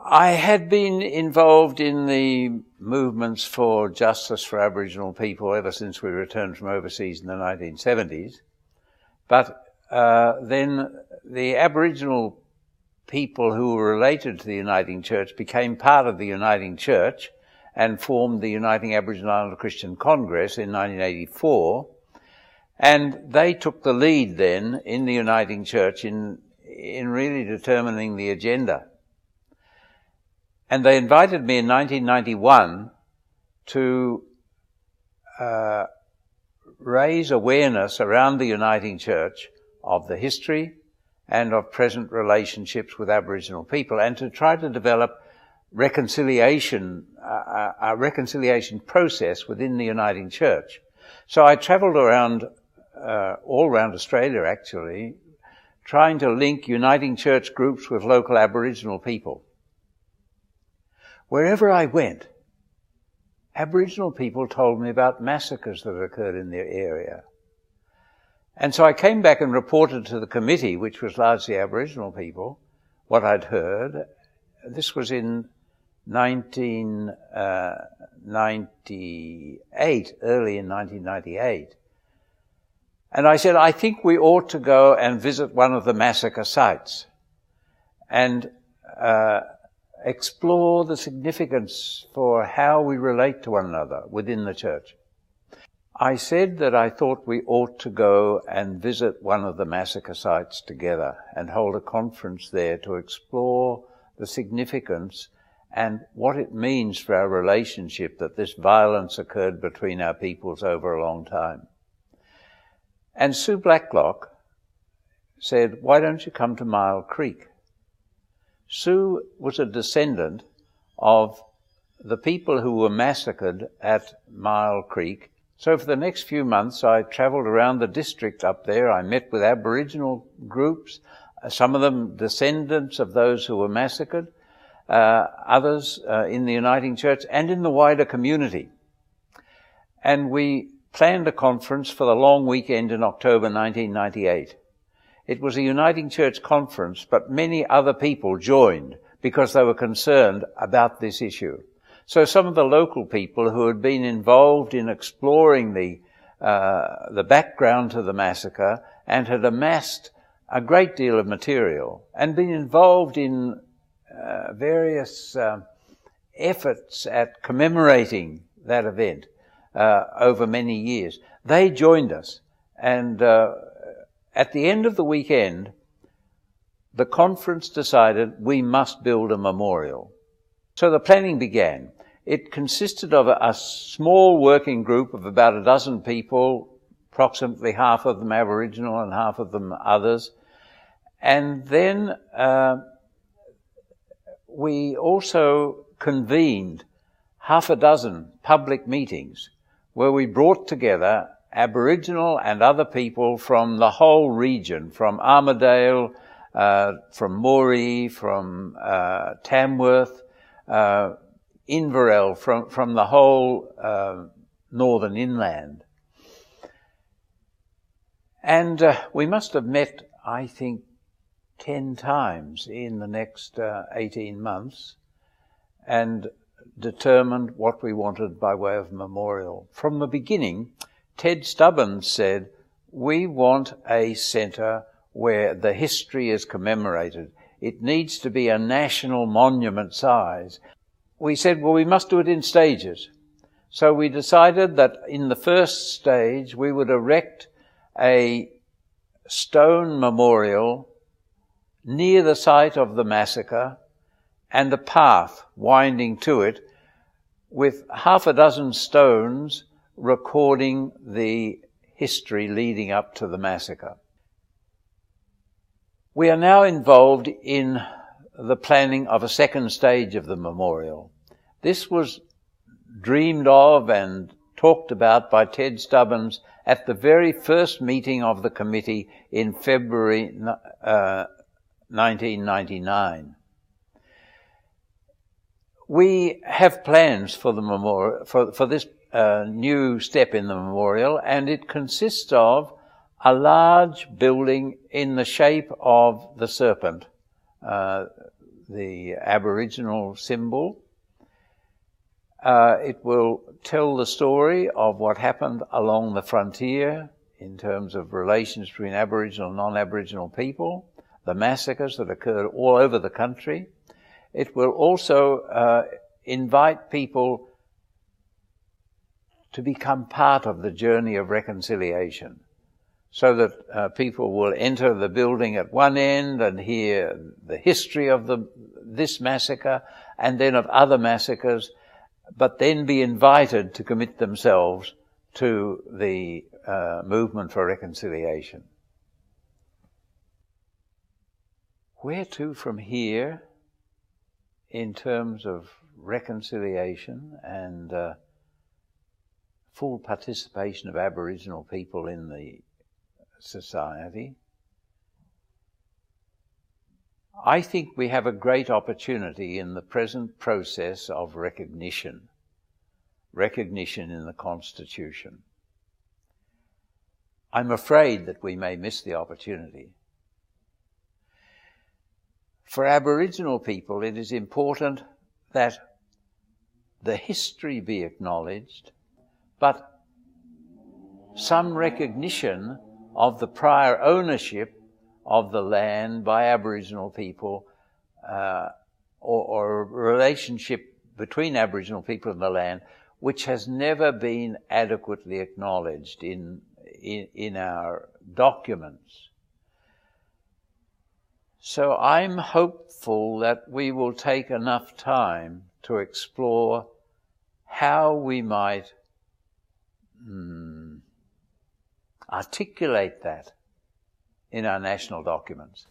I had been involved in the movements for justice for Aboriginal people ever since we returned from overseas in the 1970s. But then the Aboriginal people who were related to the Uniting Church became part of the Uniting Church and formed the Uniting Aboriginal Islander Christian Congress in 1984. And they took the lead then in the Uniting Church in really determining the agenda. And they invited me in 1991 to raise awareness around the Uniting Church of the history and of present relationships with Aboriginal people, and to try to develop reconciliation, a reconciliation process within the Uniting Church. So I travelled around, all around Australia actually, trying to link Uniting Church groups with local Aboriginal people. Wherever I went, Aboriginal people told me about massacres that occurred in their area. And so I came back and reported to the committee, which was largely Aboriginal people, what I'd heard. This was in 1998, early in 1998. And I said, I think we ought to go and visit one of the massacre sites and explore the significance for how we relate to one another within the church. I said that I thought we ought to go and visit one of the massacre sites together and hold a conference there to explore the significance and what it means for our relationship that this violence occurred between our peoples over a long time. And Sue Blacklock said, why don't you come to Myall Creek? Sue was a descendant of the people who were massacred at Myall Creek. So for the next few months I travelled around the district up there. I met with Aboriginal groups, some of them descendants of those who were massacred, others in the Uniting Church and in the wider community. And we planned a conference for the long weekend in October 1998. It was a Uniting Church conference, but many other people joined because they were concerned about this issue. So some of the local people who had been involved in exploring the background to the massacre and had amassed a great deal of material and been involved in various efforts at commemorating that event over many years, they joined us. And at the end of the weekend, the conference decided we must build a memorial. So the planning began. It consisted of a small working group of about a dozen people, approximately half of them Aboriginal and half of them others. And then we also convened half a dozen public meetings where we brought together Aboriginal and other people from the whole region, from Armidale, from Moree, from Tamworth, Inverell, from the whole northern inland. And we must have met, I think, 10 times in the next 18 months and determined what we wanted by way of memorial. From the beginning, Ted Stubbins said, we want a centre where the history is commemorated. It needs to be a national monument size. We said, well, we must do it in stages. So we decided that in the first stage we would erect a stone memorial near the site of the massacre and a path winding to it with half a dozen stones recording the history leading up to the massacre. We are now involved in the planning of a second stage of the memorial. This was dreamed of and talked about by Ted Stubbins at the very first meeting of the committee in February 1999. We have plans for the memorial, for this new step in the memorial, and it consists of a large building in the shape of the serpent, the Aboriginal symbol. It will tell the story of what happened along the frontier in terms of relations between Aboriginal and non-Aboriginal people, the massacres that occurred all over the country. It will also invite people to become part of the journey of reconciliation, so that people will enter the building at one end and hear the history of this massacre and then of other massacres, but then be invited to commit themselves to the movement for reconciliation. Where to from here in terms of reconciliation and full participation of Aboriginal people in the society? I think we have a great opportunity in the present process of recognition in the Constitution. I'm afraid that we may miss the opportunity. For Aboriginal people, it is important that the history be acknowledged, but some recognition of the prior ownership of the land by Aboriginal people, or a relationship between Aboriginal people and the land, which has never been adequately acknowledged in our documents. So I'm hopeful that we will take enough time to explore how we might articulate that in our national documents.